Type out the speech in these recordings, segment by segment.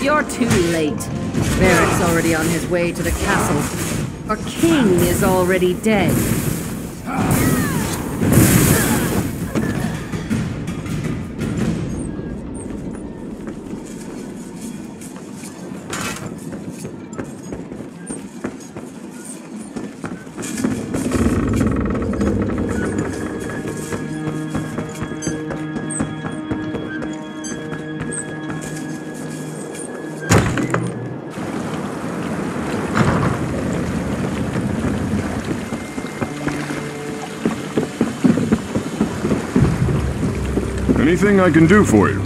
You're too late. Varric's already on his way to the castle. Our king is already dead. Anything I can do for you?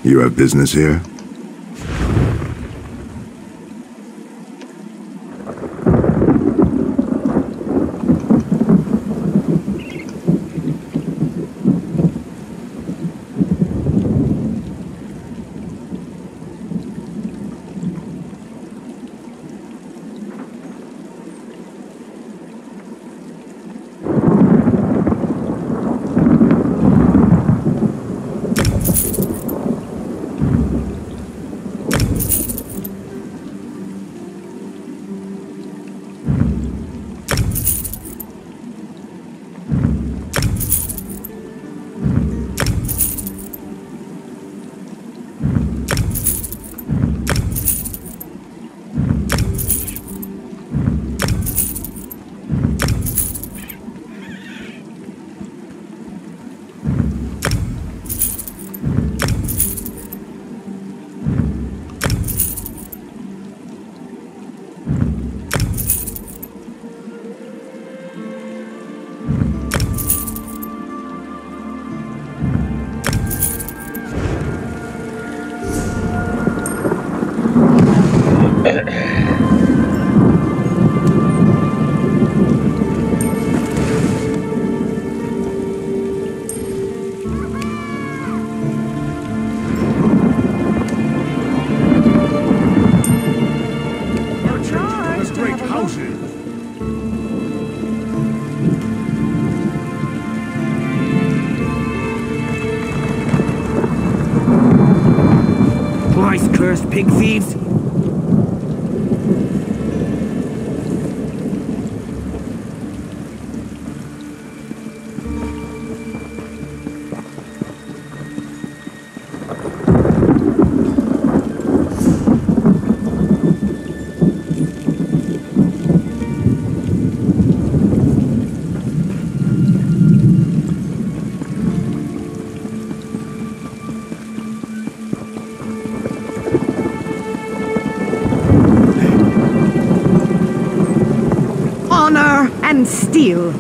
You have business here? Cursed pig thieves! And steel.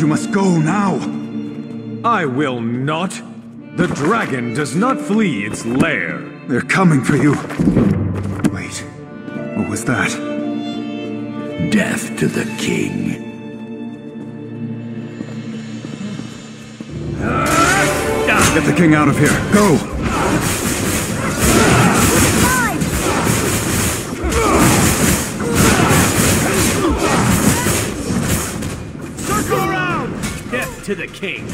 you must go now. I will not. The dragon does not flee its lair. They're coming for you. Wait, what was that? Death to the king. Get the king out of here. Go! Circle around! Death to the king.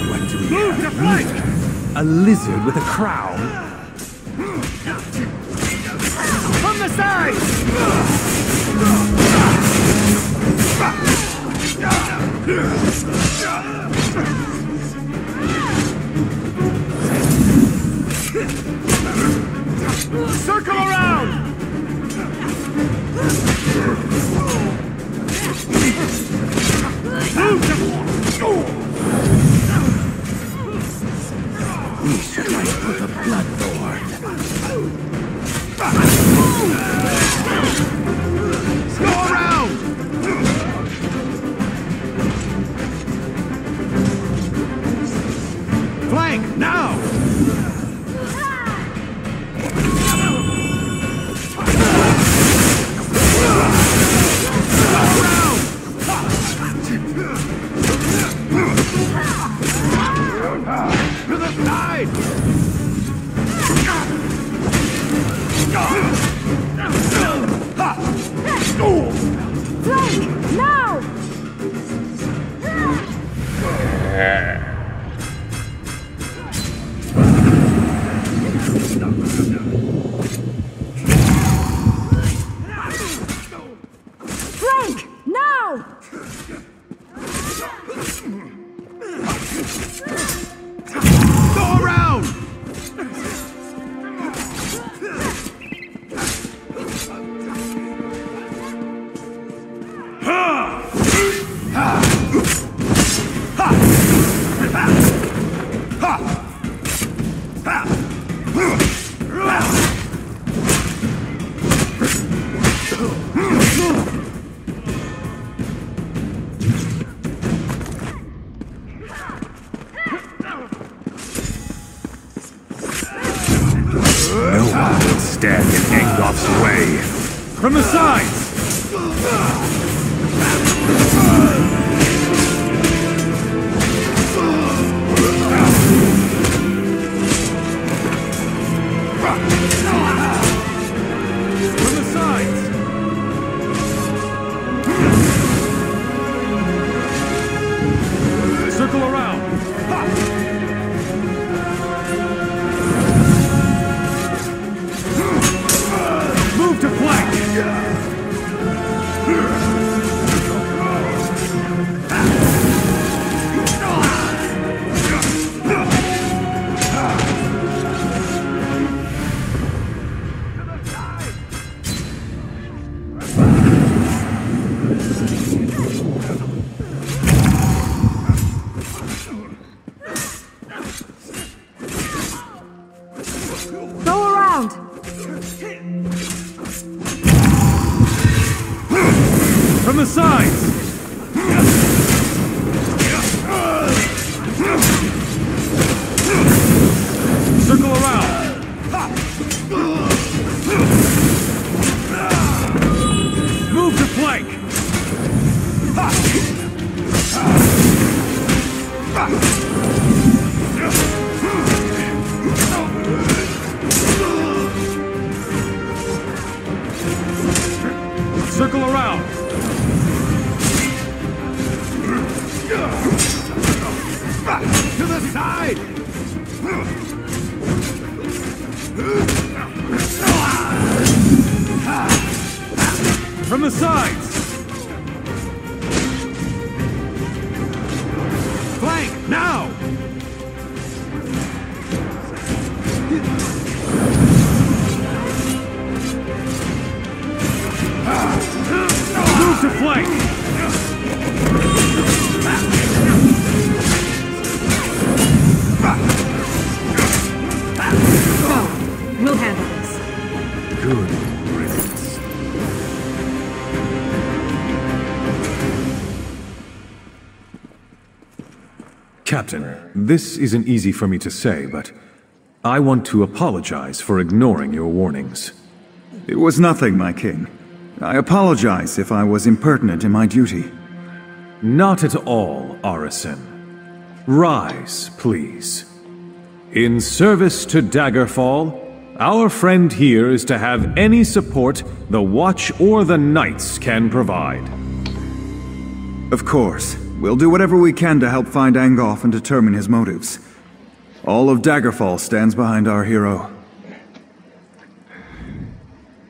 What do we have? To flank! A lizard with a crown? From the side! Circle around! These are like with a bloodthorn. Go around! Flank, now! To the side! Flank! Now! Flank! Now! Go around! No one will stand in Engolf's way. From the sides! From the sides! Circle around! Move to flank! Go around! From the sides! Circle around! Move to flank! Circle around! To the side! From the sides! Flank, now! Move to flank! Go. We'll handle this. Good riddance. Captain, this isn't easy for me to say, but I want to apologize for ignoring your warnings. It was nothing, my king. I apologize if I was impertinent in my duty. Not at all, Arisen. Rise, please. In service to Daggerfall, our friend here is to have any support the Watch or the Knights can provide. Of course. We'll do whatever we can to help find Angoff and determine his motives. All of Daggerfall stands behind our hero.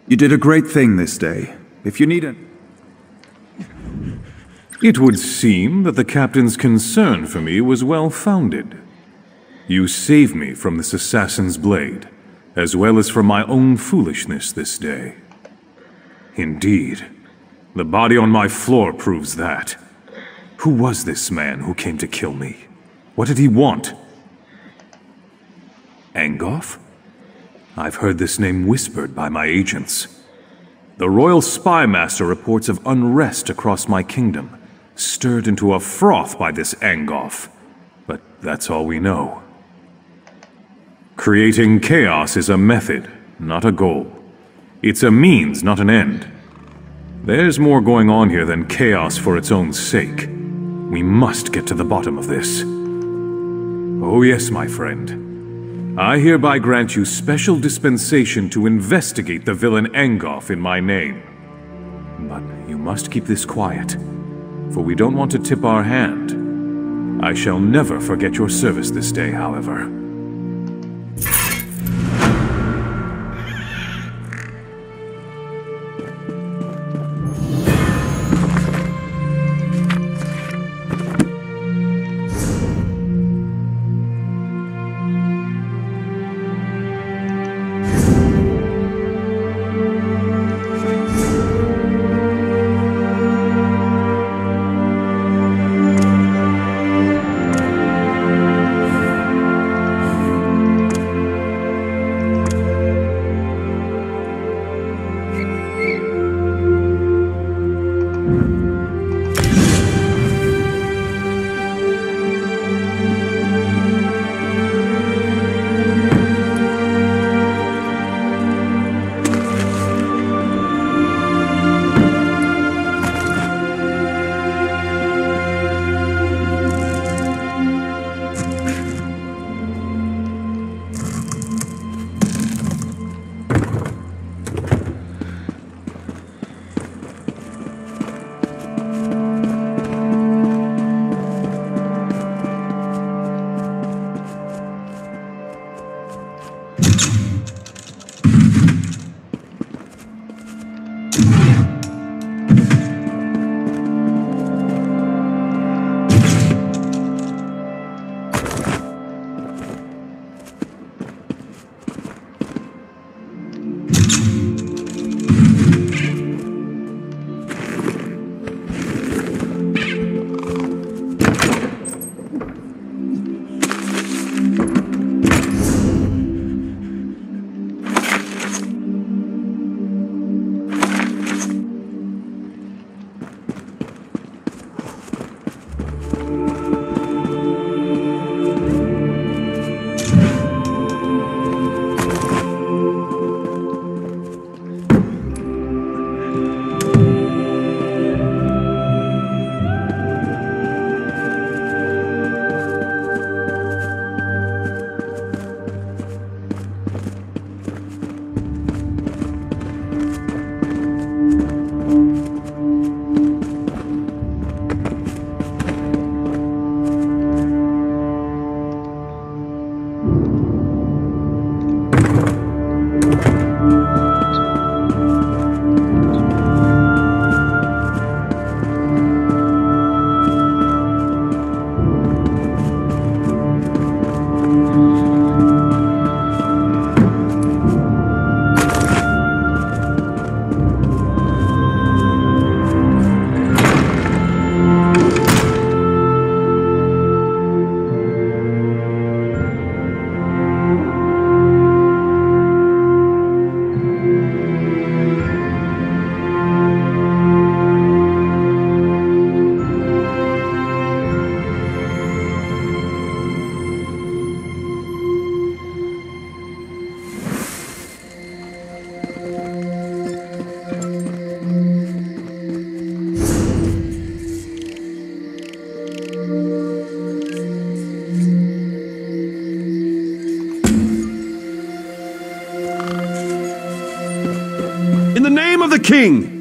You did a great thing this day. If you need a... It would seem that the Captain's concern for me was well-founded. You saved me from this assassin's blade, as well as from my own foolishness this day. Indeed, the body on my floor proves that. Who was this man who came to kill me? What did he want? Angoff? I've heard this name whispered by my agents. The Royal Spy Master reports of unrest across my kingdom, stirred into a froth by this Angoff. But that's all we know. Creating chaos is a method, not a goal. It's a means, not an end. There's more going on here than chaos for its own sake. We must get to the bottom of this. Oh yes, my friend. I hereby grant you special dispensation to investigate the villain Angoff in my name. But you must keep this quiet, for we don't want to tip our hand. I shall never forget your service this day, however. king!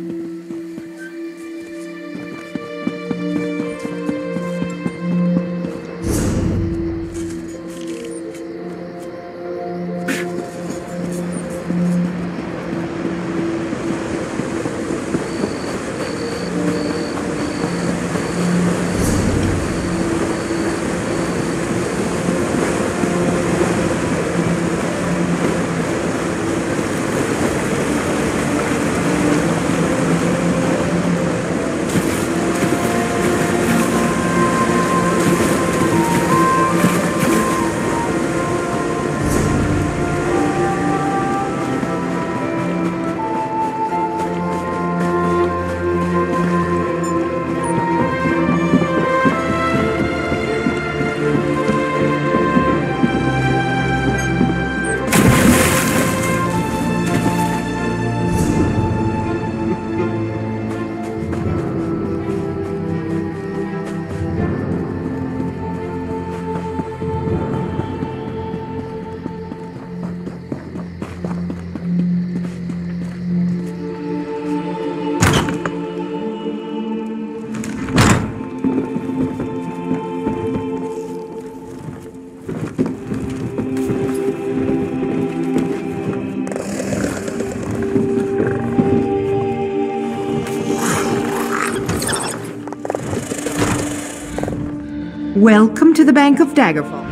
Welcome to the Bank of Daggerfall.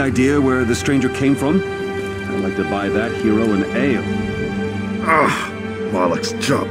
Idea where the stranger came from? I'd like to buy that hero an ale. Ah, Malak's job.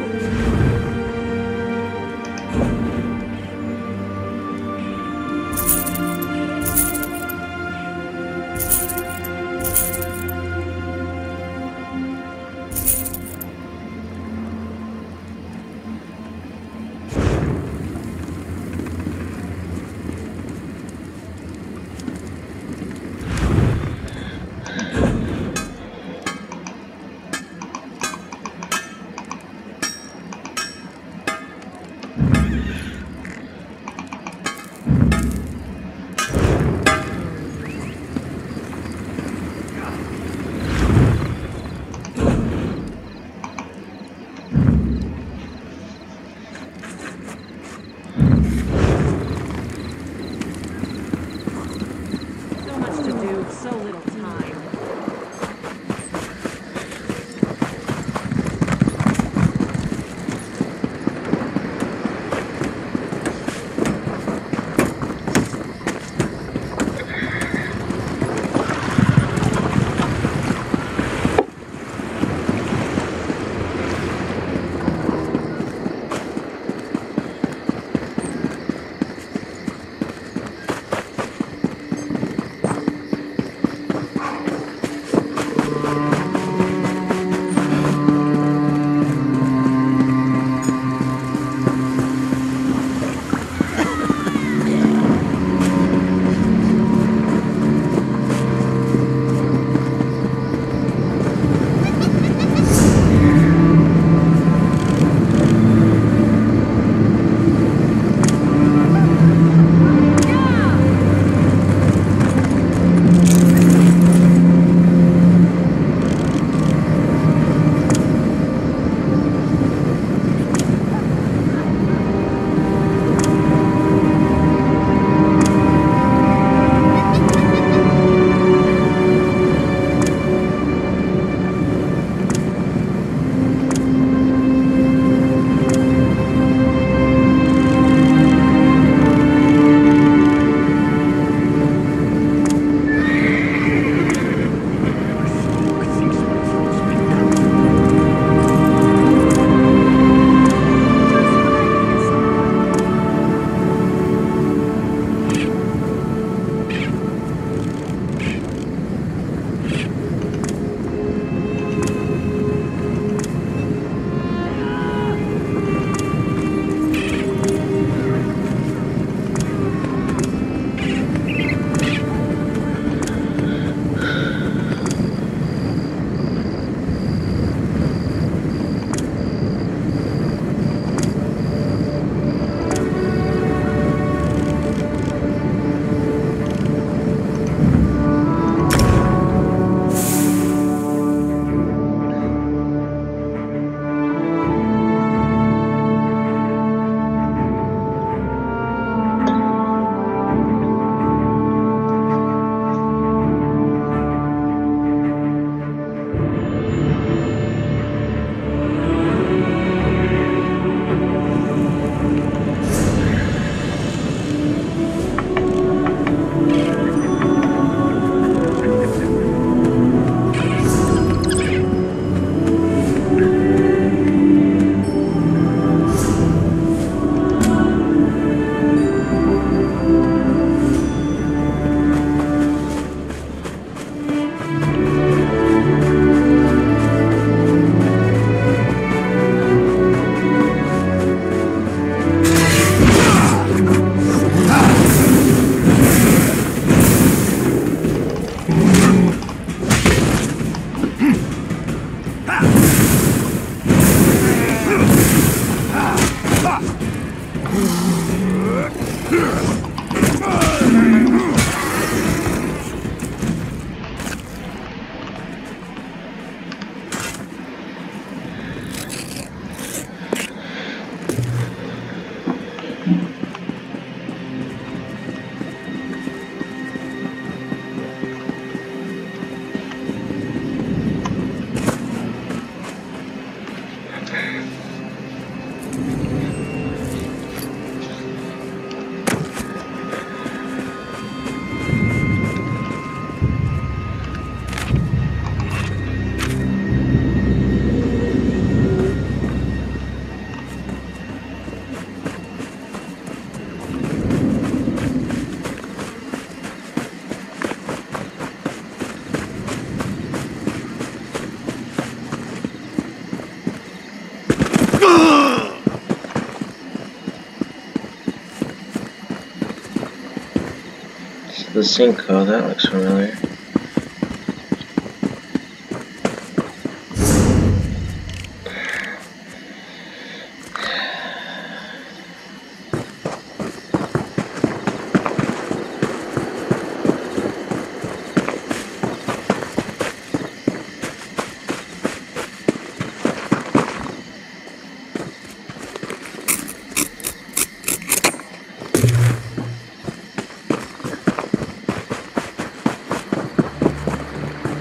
The sinkhole, that looks familiar.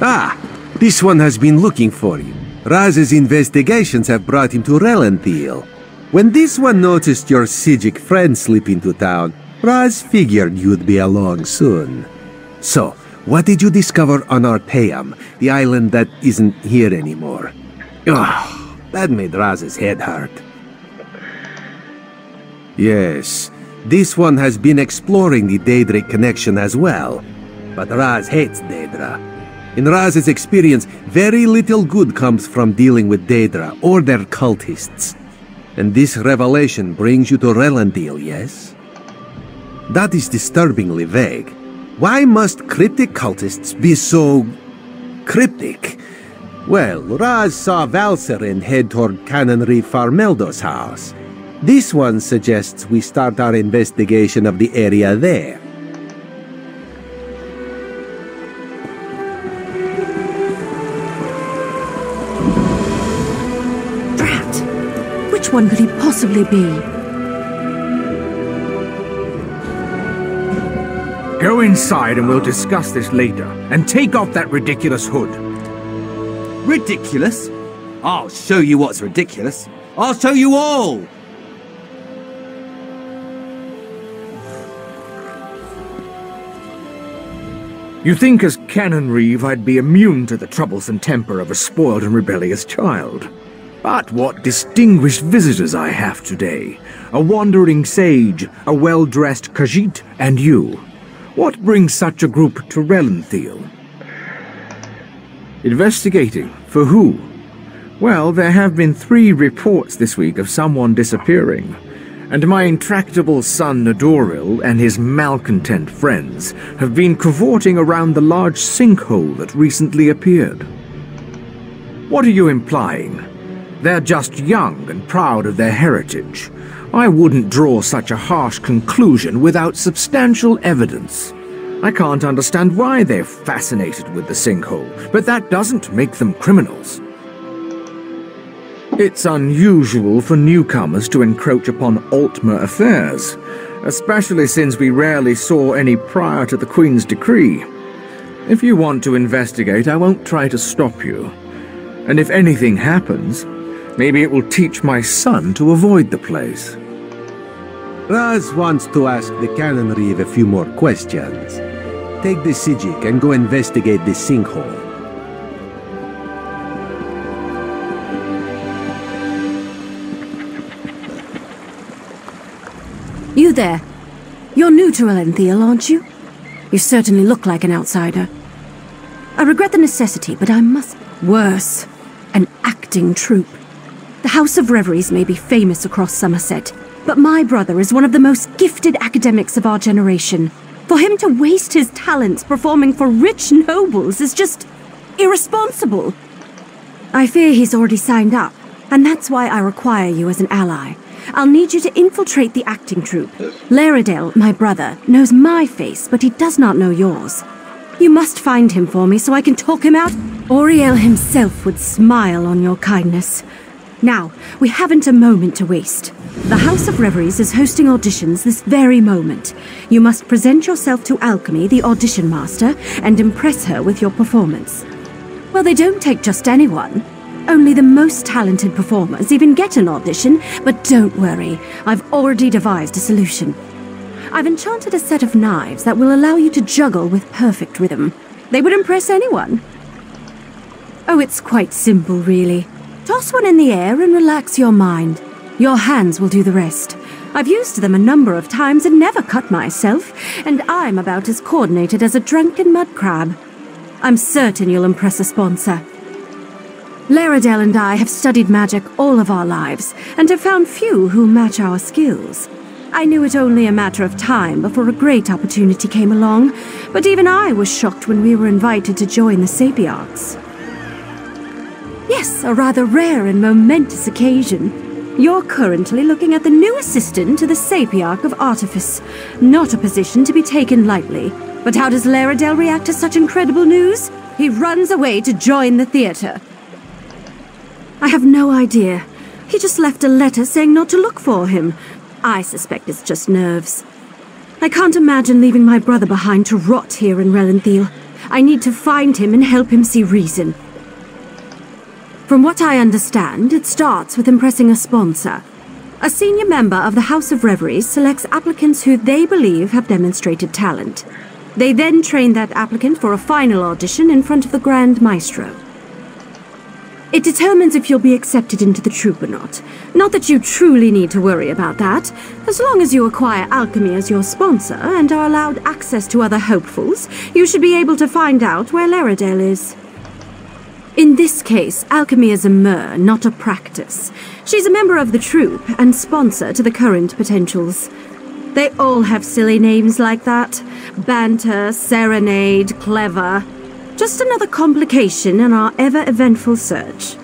Ah, this one has been looking for you. Raz's investigations have brought him to Relanthiel. When this one noticed your Psijic friend slip into town, Raz figured you'd be along soon. So, what did you discover on Artaeum, the island that isn't here anymore? Oh, that made Raz's head hurt. Yes, this one has been exploring the Daedric connection as well. But Raz hates Daedra. In Raz's experience, very little good comes from dealing with Daedra or their cultists. And this revelation brings you to Relanthiel, yes? That is disturbingly vague. Why must cryptic cultists be so... cryptic? Well, Raz saw Valserin head toward Canonry Farmeldo's house. This one suggests we start our investigation of the area there. Which one could he possibly be? Go inside and we'll discuss this later. And take off that ridiculous hood. Ridiculous? I'll show you what's ridiculous. I'll show you all! You think as Canon Reeve I'd be immune to the troublesome temper of a spoiled and rebellious child. But what distinguished visitors I have today. A wandering sage, a well-dressed Khajiit, and you. What brings such a group to Relanthiel? Investigating. For who? Well, there have been 3 reports this week of someone disappearing. And my intractable son Nadoril and his malcontent friends have been cavorting around the large sinkhole that recently appeared. What are you implying? They're just young and proud of their heritage. I wouldn't draw such a harsh conclusion without substantial evidence. I can't understand why they're fascinated with the sinkhole, but that doesn't make them criminals. It's unusual for newcomers to encroach upon Altmer affairs, especially since we rarely saw any prior to the Queen's decree. If you want to investigate, I won't try to stop you. And if anything happens, maybe it will teach my son to avoid the place. Raz wants to ask the Canon Reeve a few more questions. Take the Psijic and go investigate this sinkhole. You there. You're new to Relanthiel, aren't you? You certainly look like an outsider. I regret the necessity, but I must... Worse. An acting troupe. The House of Reveries may be famous across Somerset, but my brother is one of the most gifted academics of our generation. For him to waste his talents performing for rich nobles is just irresponsible. I fear he's already signed up, and that's why I require you as an ally. I'll need you to infiltrate the acting troupe. Laredale, my brother, knows my face, but he does not know yours. You must find him for me so I can talk him out. Auriel himself would smile on your kindness. Now, we haven't a moment to waste. The House of Reveries is hosting auditions this very moment. You must present yourself to Alchemy, the audition master, and impress her with your performance. Well, they don't take just anyone. Only the most talented performers even get an audition, but don't worry, I've already devised a solution. I've enchanted a set of knives that will allow you to juggle with perfect rhythm. They would impress anyone. Oh, it's quite simple, really. Toss one in the air and relax your mind. Your hands will do the rest. I've used them a number of times and never cut myself, and I'm about as coordinated as a drunken mud crab. I'm certain you'll impress a sponsor. Laredale and I have studied magic all of our lives, and have found few who match our skills. I knew it only a matter of time before a great opportunity came along, but even I was shocked when we were invited to join the Sapiarchs. Yes, a rather rare and momentous occasion. You're currently looking at the new assistant to the Sapiarch of Artifice. Not a position to be taken lightly. But how does Laredale react to such incredible news? He runs away to join the theater. I have no idea. He just left a letter saying not to look for him. I suspect it's just nerves. I can't imagine leaving my brother behind to rot here in Relanthiel. I need to find him and help him see reason. From what I understand, it starts with impressing a sponsor. A senior member of the House of Reveries selects applicants who they believe have demonstrated talent. They then train that applicant for a final audition in front of the Grand Maestro. It determines if you'll be accepted into the troupe or not. Not that you truly need to worry about that. As long as you acquire Alchemy as your sponsor and are allowed access to other hopefuls, you should be able to find out where Laredale is. In this case, Alchemy is a mer, not a practice. She's a member of the troupe and sponsor to the current potentials. They all have silly names like that. Banter, serenade, clever. Just another complication in our ever-eventful search.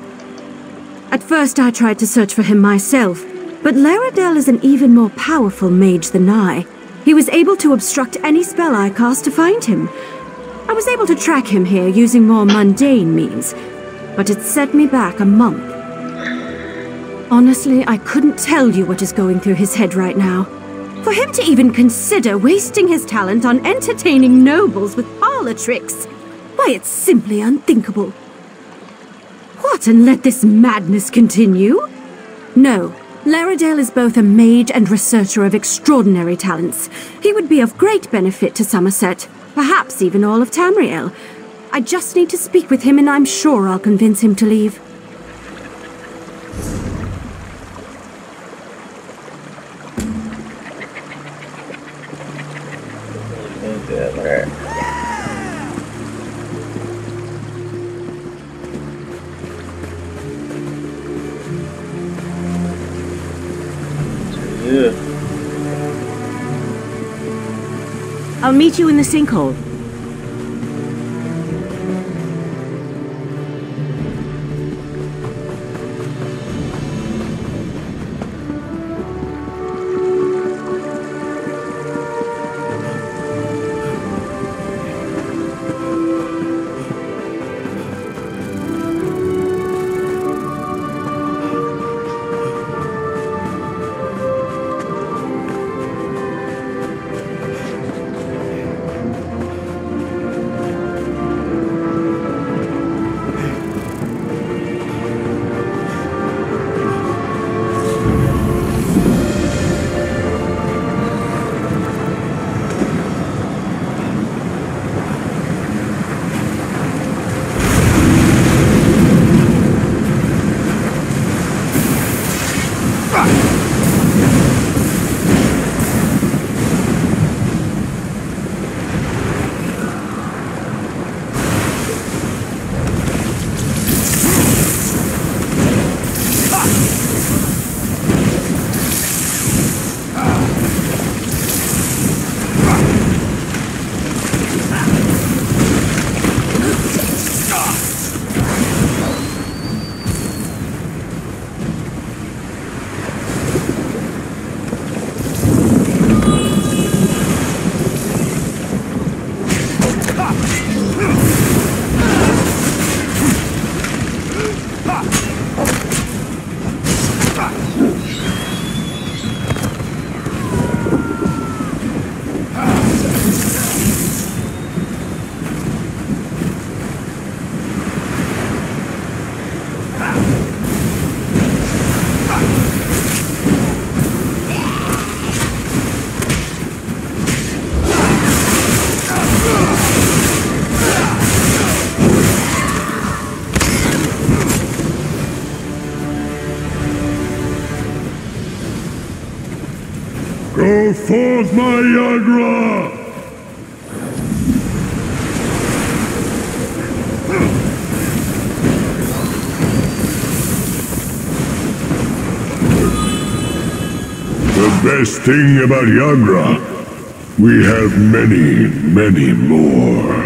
At first I tried to search for him myself, but Laredale is an even more powerful mage than I. He was able to obstruct any spell I cast to find him. I was able to track him here using more mundane means, but it set me back a month. Honestly, I couldn't tell you what is going through his head right now. For him to even consider wasting his talent on entertaining nobles with parlor tricks, why, it's simply unthinkable. What, and let this madness continue? No, Laredale is both a mage and researcher of extraordinary talents. He would be of great benefit to Somerset, perhaps even all of Tamriel. I just need to speak with him and I'm sure I'll convince him to leave. I'll meet you in the sinkhole. Go forth, my Yagra! The best thing about Yagra, we have many, many more.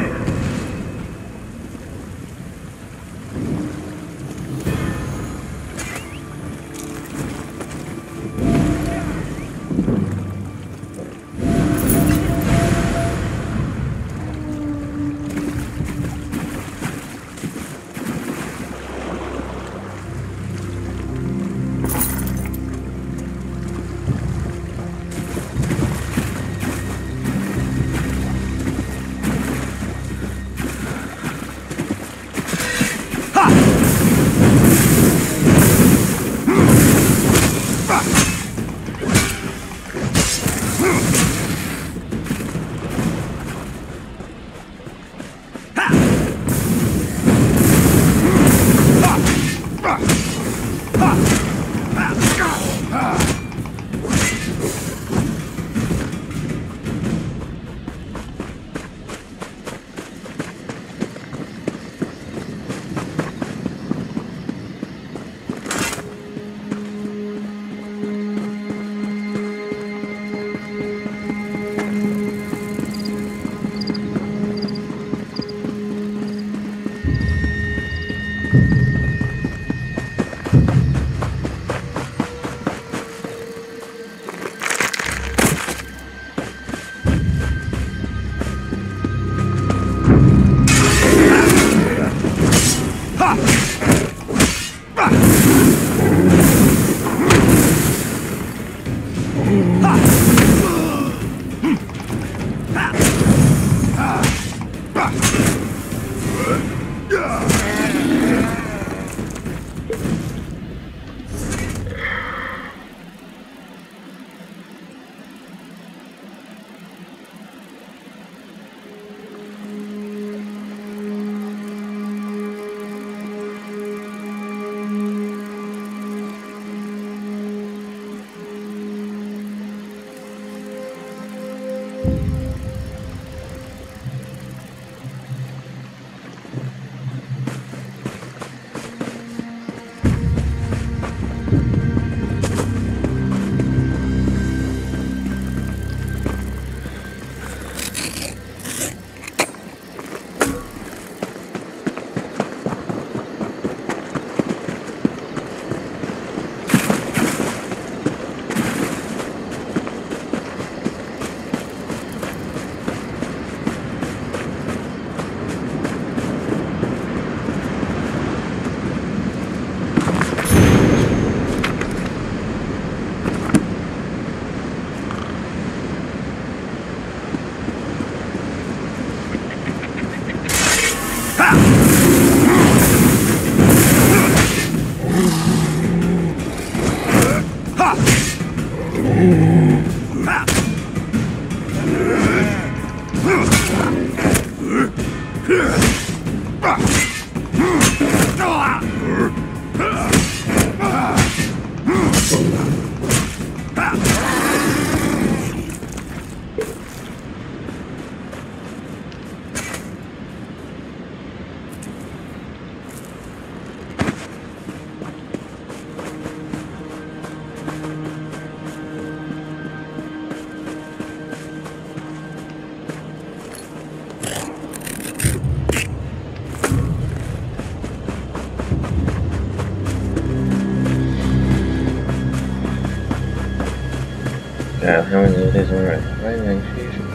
Ja, gaan we deze maar bijna vier.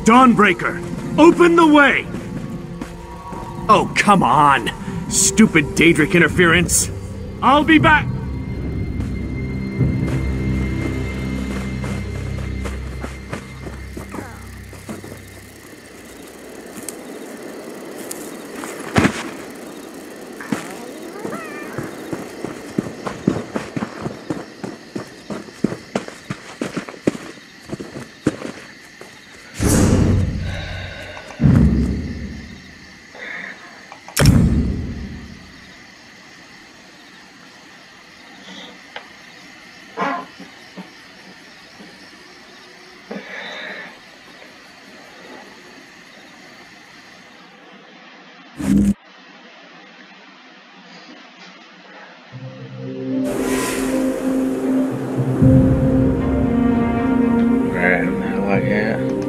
Dawnbreaker, open the way! Oh, come on! Stupid Daedric interference! I'll be back! Right, how I get?